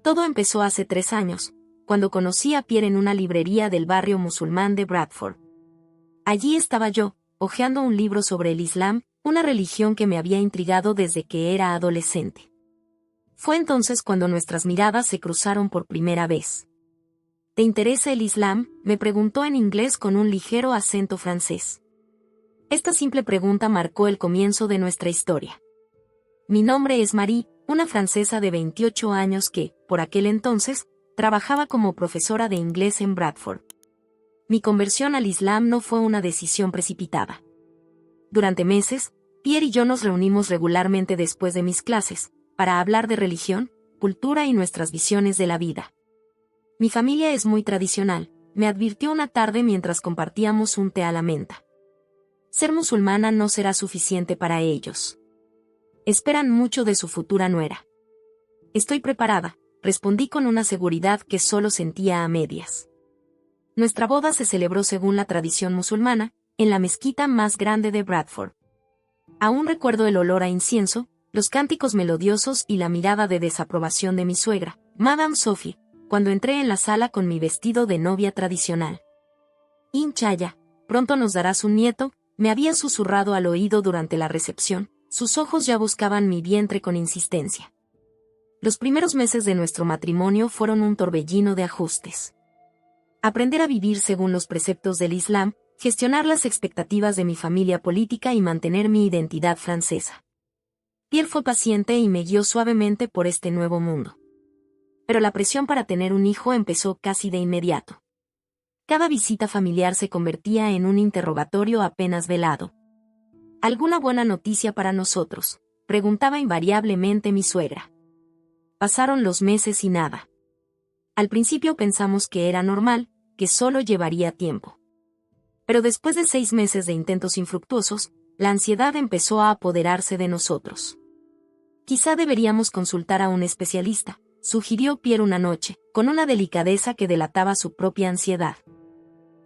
Todo empezó hace 3 años, cuando conocí a Pierre en una librería del barrio musulmán de Bradford. Allí estaba yo, hojeando un libro sobre el Islam, una religión que me había intrigado desde que era adolescente. Fue entonces cuando nuestras miradas se cruzaron por primera vez. ¿Te interesa el Islam?, me preguntó en inglés con un ligero acento francés. Esta simple pregunta marcó el comienzo de nuestra historia. Mi nombre es Marie, una francesa de 28 años que, por aquel entonces, trabajaba como profesora de inglés en Bradford. Mi conversión al Islam no fue una decisión precipitada. Durante meses, Pierre y yo nos reunimos regularmente después de mis clases, para hablar de religión, cultura y nuestras visiones de la vida. Mi familia es muy tradicional, me advirtió una tarde mientras compartíamos un té a la menta. Ser musulmana no será suficiente para ellos. Esperan mucho de su futura nuera. Estoy preparada, respondí con una seguridad que solo sentía a medias. Nuestra boda se celebró según la tradición musulmana, en la mezquita más grande de Bradford. Aún recuerdo el olor a incienso, los cánticos melodiosos y la mirada de desaprobación de mi suegra, Madame Sophie, cuando entré en la sala con mi vestido de novia tradicional. Inchaya, pronto nos darás un nieto, me había susurrado al oído durante la recepción, sus ojos ya buscaban mi vientre con insistencia. Los primeros meses de nuestro matrimonio fueron un torbellino de ajustes. Aprender a vivir según los preceptos del Islam, gestionar las expectativas de mi familia política y mantener mi identidad francesa. Pierre fue paciente y me guió suavemente por este nuevo mundo. Pero la presión para tener un hijo empezó casi de inmediato. Cada visita familiar se convertía en un interrogatorio apenas velado. ¿Alguna buena noticia para nosotros?, preguntaba invariablemente mi suegra. Pasaron los meses y nada. Al principio pensamos que era normal, que solo llevaría tiempo. Pero después de 6 meses de intentos infructuosos, la ansiedad empezó a apoderarse de nosotros. Quizá deberíamos consultar a un especialista, sugirió Pierre una noche, con una delicadeza que delataba su propia ansiedad.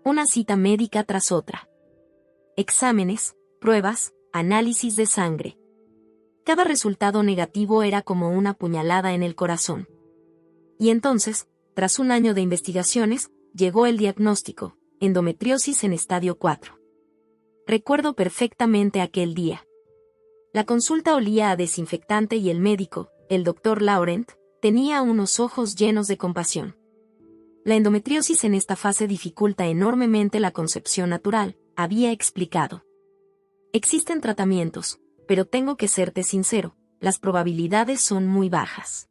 Una cita médica tras otra. Exámenes, pruebas, análisis de sangre. Cada resultado negativo era como una puñalada en el corazón. Y entonces, tras un año de investigaciones, llegó el diagnóstico: endometriosis en estadio 4. Recuerdo perfectamente aquel día. La consulta olía a desinfectante y el médico, el Dr. Laurent, tenía unos ojos llenos de compasión. La endometriosis en esta fase dificulta enormemente la concepción natural, había explicado. Existen tratamientos, pero tengo que serte sincero, las probabilidades son muy bajas.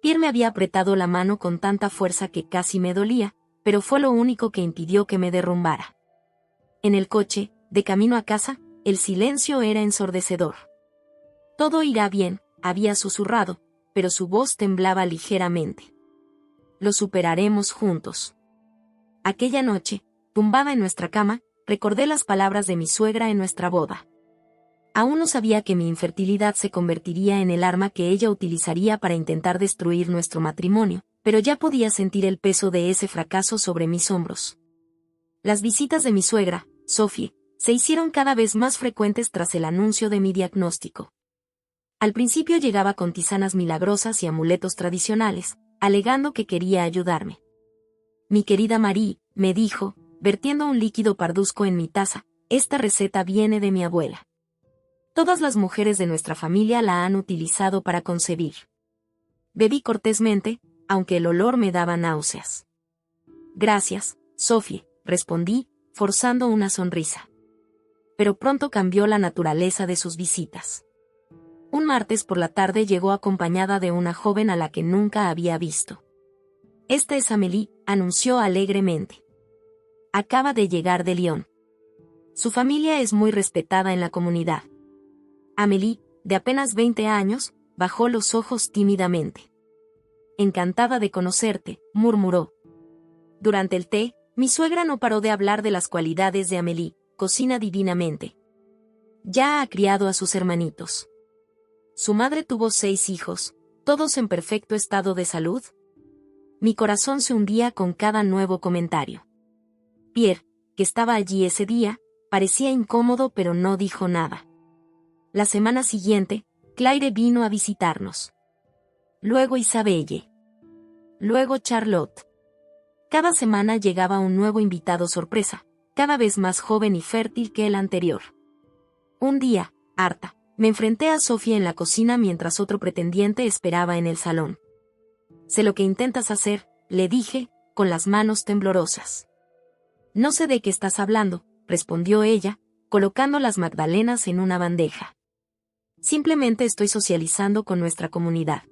Pierre me había apretado la mano con tanta fuerza que casi me dolía, pero fue lo único que impidió que me derrumbara. En el coche, de camino a casa, el silencio era ensordecedor. Todo irá bien, había susurrado, pero su voz temblaba ligeramente. Lo superaremos juntos. Aquella noche, tumbada en nuestra cama, recordé las palabras de mi suegra en nuestra boda. Aún no sabía que mi infertilidad se convertiría en el arma que ella utilizaría para intentar destruir nuestro matrimonio, pero ya podía sentir el peso de ese fracaso sobre mis hombros. Las visitas de mi suegra, Sophie, se hicieron cada vez más frecuentes tras el anuncio de mi diagnóstico. Al principio llegaba con tisanas milagrosas y amuletos tradicionales, alegando que quería ayudarme. Mi querida Marie, me dijo, vertiendo un líquido parduzco en mi taza, esta receta viene de mi abuela. Todas las mujeres de nuestra familia la han utilizado para concebir. Bebí cortésmente, aunque el olor me daba náuseas. Gracias, Sophie, respondí, forzando una sonrisa. Pero pronto cambió la naturaleza de sus visitas. Un martes por la tarde llegó acompañada de una joven a la que nunca había visto. Esta es Amélie, anunció alegremente. Acaba de llegar de Lyon. Su familia es muy respetada en la comunidad. Amélie, de apenas 20 años, bajó los ojos tímidamente. Encantada de conocerte, murmuró. Durante el té, mi suegra no paró de hablar de las cualidades de Amélie, cocina divinamente. Ya ha criado a sus hermanitos. Su madre tuvo 6 hijos, todos en perfecto estado de salud. Mi corazón se hundía con cada nuevo comentario. Pierre, que estaba allí ese día, parecía incómodo pero no dijo nada. La semana siguiente, Claire vino a visitarnos. Luego Isabelle. Luego Charlotte. Cada semana llegaba un nuevo invitado sorpresa, cada vez más joven y fértil que el anterior. Un día, harta, me enfrenté a Sophie en la cocina mientras otro pretendiente esperaba en el salón. «Sé lo que intentas hacer», le dije, con las manos temblorosas. «No sé de qué estás hablando», respondió ella, colocando las magdalenas en una bandeja. «Simplemente estoy socializando con nuestra comunidad».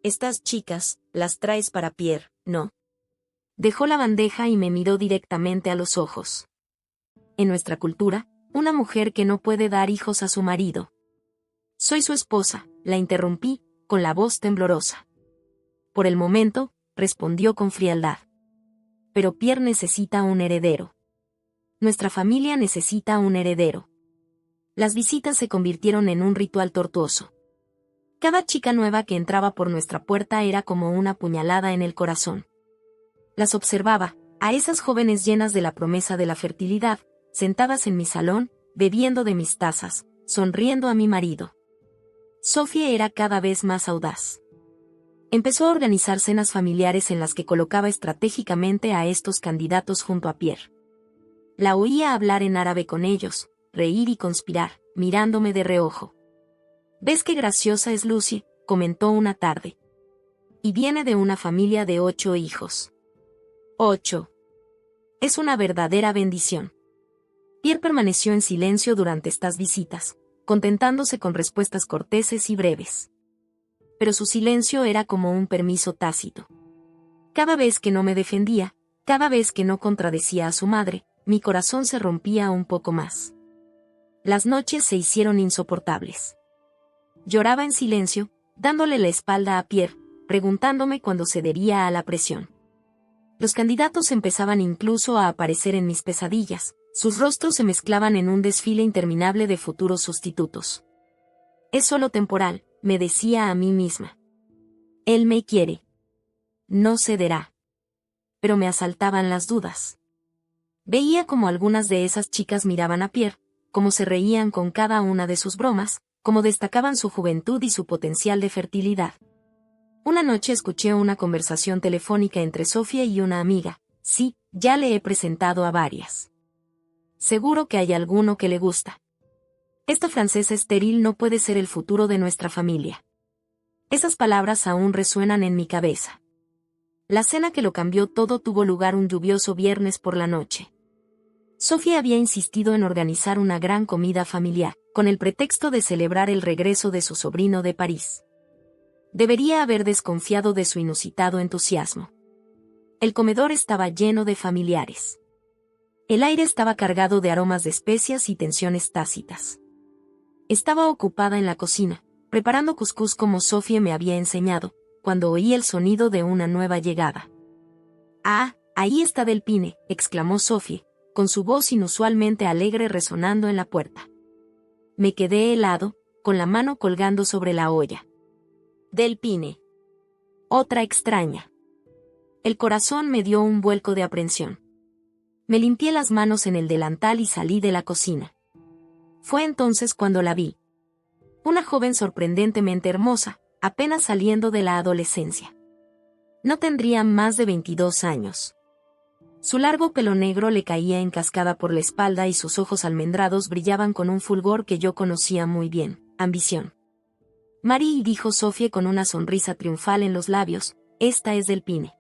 «Estas chicas, las traes para Pierre, ¿no?». Dejó la bandeja y me miró directamente a los ojos. «En nuestra cultura, una mujer que no puede dar hijos a su marido». «Soy su esposa», la interrumpí, con la voz temblorosa. «Por el momento», respondió con frialdad. «Pero Pierre necesita un heredero. Nuestra familia necesita un heredero». Las visitas se convirtieron en un ritual tortuoso. Cada chica nueva que entraba por nuestra puerta era como una puñalada en el corazón. Las observaba, a esas jóvenes llenas de la promesa de la fertilidad, sentadas en mi salón, bebiendo de mis tazas, sonriendo a mi marido. Sophie era cada vez más audaz. Empezó a organizar cenas familiares en las que colocaba estratégicamente a estos candidatos junto a Pierre. La oía hablar en árabe con ellos, reír y conspirar, mirándome de reojo. «¿Ves qué graciosa es Lucy?», comentó una tarde. «Y viene de una familia de 8 hijos». 8. Es una verdadera bendición. Pierre permaneció en silencio durante estas visitas, contentándose con respuestas corteses y breves. Pero su silencio era como un permiso tácito. Cada vez que no me defendía, cada vez que no contradecía a su madre, mi corazón se rompía un poco más. Las noches se hicieron insoportables. Lloraba en silencio, dándole la espalda a Pierre, preguntándome cuándo cedería a la presión. Los candidatos empezaban incluso a aparecer en mis pesadillas, sus rostros se mezclaban en un desfile interminable de futuros sustitutos. «Es solo temporal», me decía a mí misma. «Él me quiere. No cederá». Pero me asaltaban las dudas. Veía como algunas de esas chicas miraban a Pierre, cómo se reían con cada una de sus bromas, cómo destacaban su juventud y su potencial de fertilidad. Una noche escuché una conversación telefónica entre Sofía y una amiga. «Sí, ya le he presentado a varias. Seguro que hay alguno que le gusta. Esta francesa estéril no puede ser el futuro de nuestra familia». Esas palabras aún resuenan en mi cabeza. La cena que lo cambió todo tuvo lugar un lluvioso viernes por la noche. Sofía había insistido en organizar una gran comida familiar, con el pretexto de celebrar el regreso de su sobrino de París. Debería haber desconfiado de su inusitado entusiasmo. El comedor estaba lleno de familiares. El aire estaba cargado de aromas de especias y tensiones tácitas. Estaba ocupada en la cocina, preparando cuscús como Sofía me había enseñado, cuando oí el sonido de una nueva llegada. «Ah, ahí está Delphine», exclamó Sofía, con su voz inusualmente alegre resonando en la puerta. Me quedé helado, con la mano colgando sobre la olla. «Delphine. Otra extraña». El corazón me dio un vuelco de aprensión. Me limpié las manos en el delantal y salí de la cocina. Fue entonces cuando la vi. Una joven sorprendentemente hermosa, apenas saliendo de la adolescencia. No tendría más de 22 años. Su largo pelo negro le caía en cascada por la espalda y sus ojos almendrados brillaban con un fulgor que yo conocía muy bien: ambición. «Marie», dijo Sofía con una sonrisa triunfal en los labios, «esta es Delphine.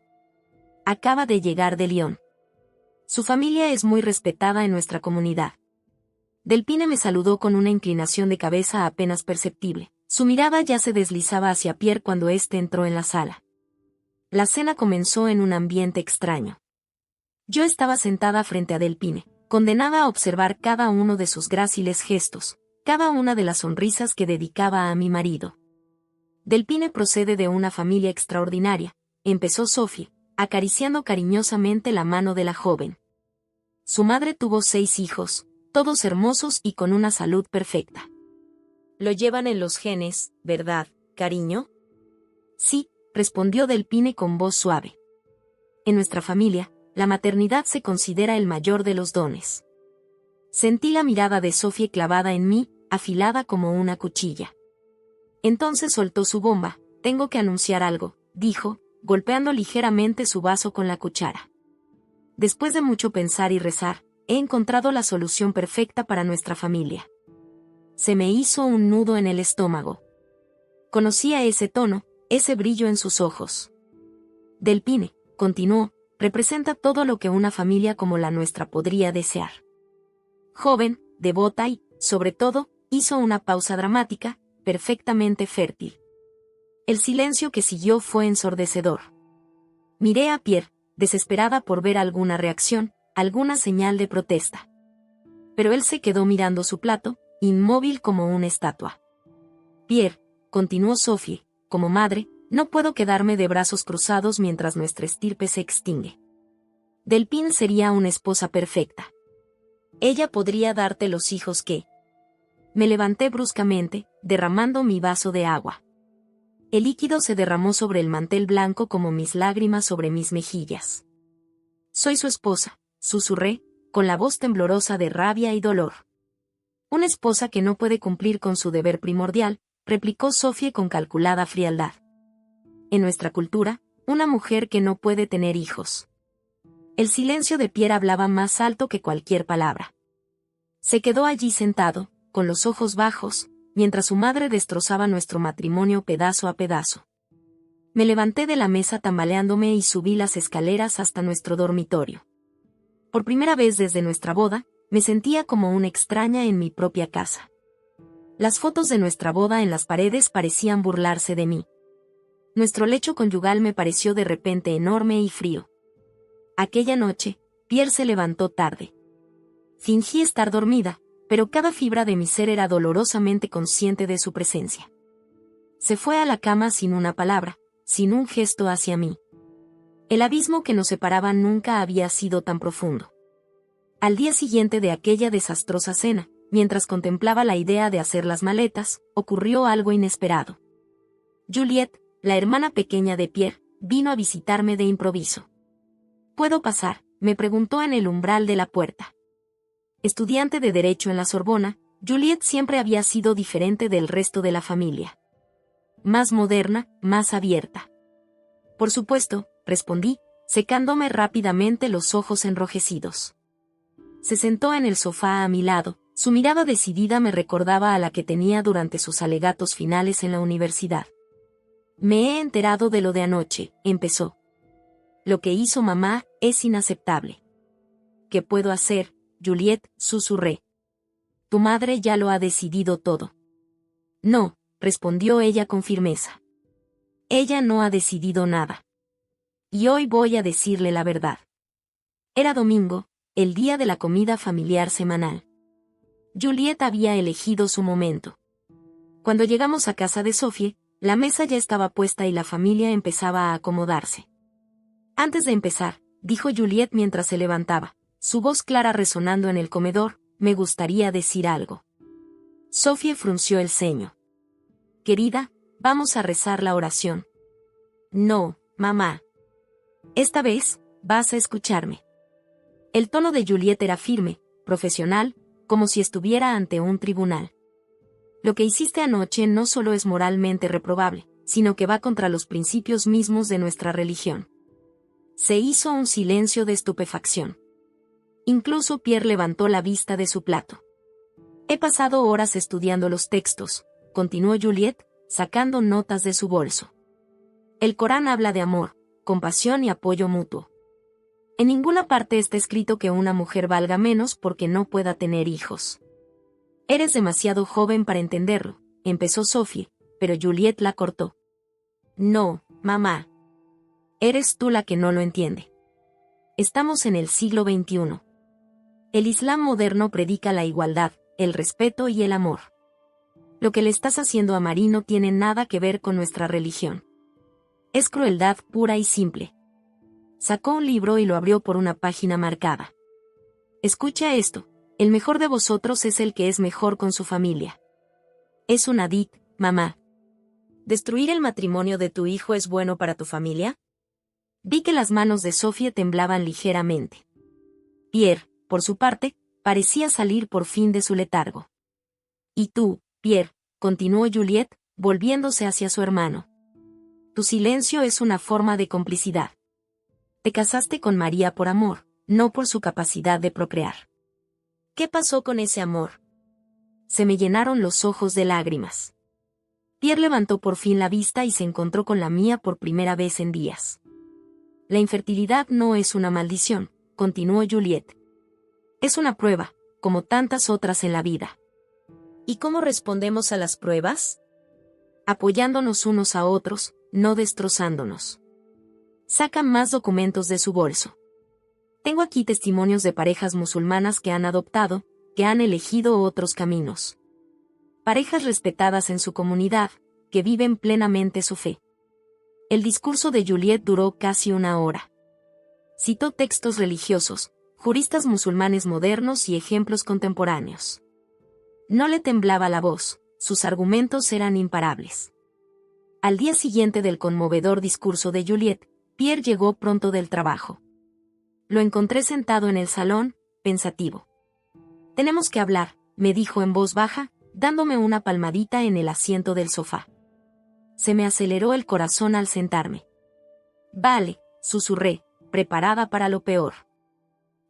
Acaba de llegar de Lyon. Su familia es muy respetada en nuestra comunidad». Delphine me saludó con una inclinación de cabeza apenas perceptible. Su mirada ya se deslizaba hacia Pierre cuando éste entró en la sala. La cena comenzó en un ambiente extraño. Yo estaba sentada frente a Delphine, condenada a observar cada uno de sus gráciles gestos, cada una de las sonrisas que dedicaba a mi marido. «Delphine procede de una familia extraordinaria», empezó Sophie, acariciando cariñosamente la mano de la joven. «Su madre tuvo 6 hijos, todos hermosos y con una salud perfecta». «Lo llevan en los genes, ¿verdad, cariño?». «Sí», respondió Delphine con voz suave. «En nuestra familia, la maternidad se considera el mayor de los dones». Sentí la mirada de Sophie clavada en mí, afilada como una cuchilla. Entonces soltó su bomba. «Tengo que anunciar algo», dijo, golpeando ligeramente su vaso con la cuchara. Después de mucho pensar y rezar, he encontrado la solución perfecta para nuestra familia. Se me hizo un nudo en el estómago. Conocía ese tono, ese brillo en sus ojos. Delphine, continuó, representa todo lo que una familia como la nuestra podría desear. Joven, devota y, sobre todo, hizo una pausa dramática, perfectamente fértil. El silencio que siguió fue ensordecedor. Miré a Pierre, desesperada por ver alguna reacción, alguna señal de protesta. Pero él se quedó mirando su plato, inmóvil como una estatua. Pierre, continuó Sophie, como madre, no puedo quedarme de brazos cruzados mientras nuestra estirpe se extingue. Delphine sería una esposa perfecta. Ella podría darte los hijos que... Me levanté bruscamente, derramando mi vaso de agua. El líquido se derramó sobre el mantel blanco como mis lágrimas sobre mis mejillas. Soy su esposa, susurré, con la voz temblorosa de rabia y dolor. Una esposa que no puede cumplir con su deber primordial, replicó Sophie con calculada frialdad. En nuestra cultura, una mujer que no puede tener hijos. El silencio de Pierre hablaba más alto que cualquier palabra. Se quedó allí sentado, con los ojos bajos, mientras su madre destrozaba nuestro matrimonio pedazo a pedazo. Me levanté de la mesa tambaleándome y subí las escaleras hasta nuestro dormitorio. Por primera vez desde nuestra boda, me sentía como una extraña en mi propia casa. Las fotos de nuestra boda en las paredes parecían burlarse de mí. Nuestro lecho conyugal me pareció de repente enorme y frío. Aquella noche, Pierre se levantó tarde. Fingí estar dormida, pero cada fibra de mi ser era dolorosamente consciente de su presencia. Se fue a la cama sin una palabra, sin un gesto hacia mí. El abismo que nos separaba nunca había sido tan profundo. Al día siguiente de aquella desastrosa cena, mientras contemplaba la idea de hacer las maletas, ocurrió algo inesperado. Juliette, la hermana pequeña de Pierre, vino a visitarme de improviso. ¿Puedo pasar?, me preguntó en el umbral de la puerta. Estudiante de Derecho en la Sorbona, Juliette siempre había sido diferente del resto de la familia. Más moderna, más abierta. Por supuesto, respondí, secándome rápidamente los ojos enrojecidos. Se sentó en el sofá a mi lado, su mirada decidida me recordaba a la que tenía durante sus alegatos finales en la universidad. Me he enterado de lo de anoche, empezó. Lo que hizo mamá es inaceptable. ¿Qué puedo hacer, Juliette?, susurré. Tu madre ya lo ha decidido todo. No, respondió ella con firmeza. Ella no ha decidido nada. Y hoy voy a decirle la verdad. Era domingo, el día de la comida familiar semanal. Juliette había elegido su momento. Cuando llegamos a casa de Sophie, la mesa ya estaba puesta y la familia empezaba a acomodarse. Antes de empezar, dijo Juliette mientras se levantaba, su voz clara resonando en el comedor, me gustaría decir algo. Sophie frunció el ceño. Querida, vamos a rezar la oración. No, mamá. Esta vez, vas a escucharme. El tono de Juliette era firme, profesional, como si estuviera ante un tribunal. Lo que hiciste anoche no solo es moralmente reprobable, sino que va contra los principios mismos de nuestra religión. Se hizo un silencio de estupefacción. Incluso Pierre levantó la vista de su plato. He pasado horas estudiando los textos, continuó Juliette, sacando notas de su bolso. El Corán habla de amor, compasión y apoyo mutuo. En ninguna parte está escrito que una mujer valga menos porque no pueda tener hijos. Eres demasiado joven para entenderlo, empezó Sophie, pero Juliette la cortó. No, mamá. Eres tú la que no lo entiende. Estamos en el siglo XXI. El Islam moderno predica la igualdad, el respeto y el amor. Lo que le estás haciendo a Marie no tiene nada que ver con nuestra religión. Es crueldad pura y simple. Sacó un libro y lo abrió por una página marcada. Escucha esto, el mejor de vosotros es el que es mejor con su familia. Es un hadith, mamá. ¿Destruir el matrimonio de tu hijo es bueno para tu familia? Vi que las manos de Sophie temblaban ligeramente. Pierre, por su parte, parecía salir por fin de su letargo. ¿Y tú, Pierre?, continuó Juliette, volviéndose hacia su hermano. Tu silencio es una forma de complicidad. Te casaste con María por amor, no por su capacidad de procrear. ¿Qué pasó con ese amor? Se me llenaron los ojos de lágrimas. Pierre levantó por fin la vista y se encontró con la mía por primera vez en días. La infertilidad no es una maldición, continuó Juliette. Es una prueba, como tantas otras en la vida. ¿Y cómo respondemos a las pruebas? Apoyándonos unos a otros, no destrozándonos. Saca más documentos de su bolso. Tengo aquí testimonios de parejas musulmanas que han adoptado, que han elegido otros caminos. Parejas respetadas en su comunidad, que viven plenamente su fe. El discurso de Juliette duró casi una hora. Citó textos religiosos, juristas musulmanes modernos y ejemplos contemporáneos. No le temblaba la voz, sus argumentos eran imparables. Al día siguiente del conmovedor discurso de Juliette, Pierre llegó pronto del trabajo. Lo encontré sentado en el salón, pensativo. Tenemos que hablar, me dijo en voz baja, dándome una palmadita en el asiento del sofá. Se me aceleró el corazón al sentarme. Vale, susurré, preparada para lo peor.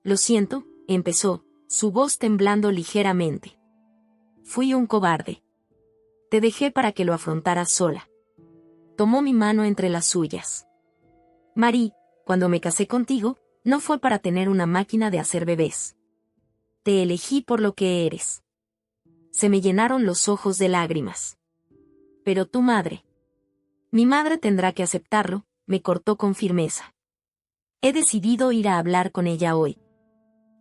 Lo siento, empezó, su voz temblando ligeramente. Fui un cobarde. Te dejé para que lo afrontaras sola. Tomó mi mano entre las suyas. Marie, cuando me casé contigo, no fue para tener una máquina de hacer bebés. Te elegí por lo que eres. Se me llenaron los ojos de lágrimas. Pero tu madre. Mi madre tendrá que aceptarlo, me cortó con firmeza. He decidido ir a hablar con ella hoy.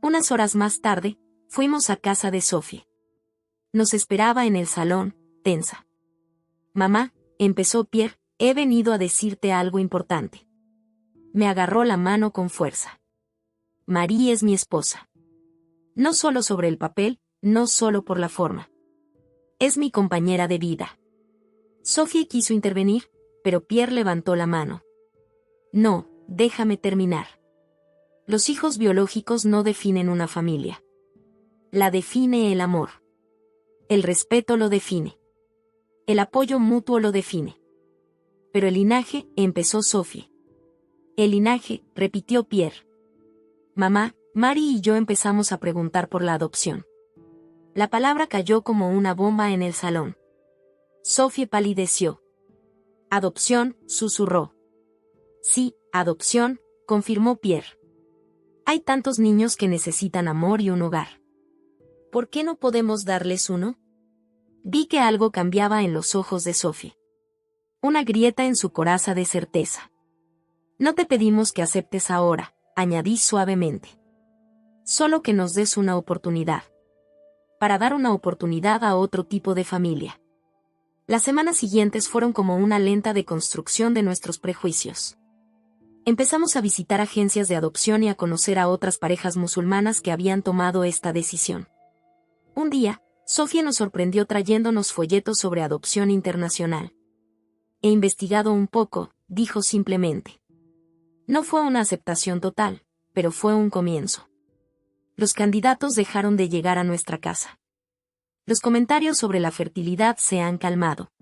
Unas horas más tarde, fuimos a casa de Sophie. Nos esperaba en el salón, tensa. Mamá, empezó Pierre, he venido a decirte algo importante. Me agarró la mano con fuerza. Marie es mi esposa. No solo sobre el papel, no solo por la forma. Es mi compañera de vida. Sophie quiso intervenir, pero Pierre levantó la mano. No, déjame terminar. Los hijos biológicos no definen una familia. La define el amor. El respeto lo define. El apoyo mutuo lo define. Pero el linaje, empezó Sophie. El linaje, repitió Pierre. Mamá, Marie y yo empezamos a preguntar por la adopción. La palabra cayó como una bomba en el salón. Sophie palideció. Adopción, susurró. Sí, adopción, confirmó Pierre. Hay tantos niños que necesitan amor y un hogar. ¿Por qué no podemos darles uno? Vi que algo cambiaba en los ojos de Sophie. Una grieta en su coraza de certeza. No te pedimos que aceptes ahora, añadí suavemente. Solo que nos des una oportunidad. Para dar una oportunidad a otro tipo de familia. Las semanas siguientes fueron como una lenta deconstrucción de nuestros prejuicios. Empezamos a visitar agencias de adopción y a conocer a otras parejas musulmanas que habían tomado esta decisión. Un día, Sophie nos sorprendió trayéndonos folletos sobre adopción internacional. He investigado un poco, dijo simplemente. No fue una aceptación total, pero fue un comienzo. Los candidatos dejaron de llegar a nuestra casa. Los comentarios sobre la fertilidad se han calmado.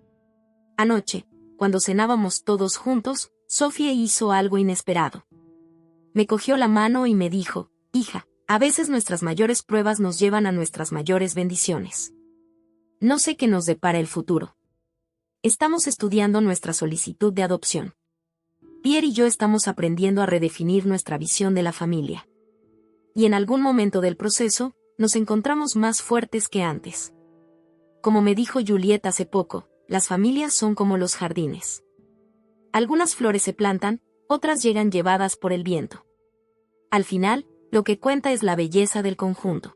Anoche, cuando cenábamos todos juntos, Sophie hizo algo inesperado. Me cogió la mano y me dijo, hija, a veces nuestras mayores pruebas nos llevan a nuestras mayores bendiciones. No sé qué nos depara el futuro. Estamos estudiando nuestra solicitud de adopción. Pierre y yo estamos aprendiendo a redefinir nuestra visión de la familia. Y en algún momento del proceso, nos encontramos más fuertes que antes. Como me dijo Juliette hace poco, las familias son como los jardines. Algunas flores se plantan, otras llegan llevadas por el viento. Al final, lo que cuenta es la belleza del conjunto.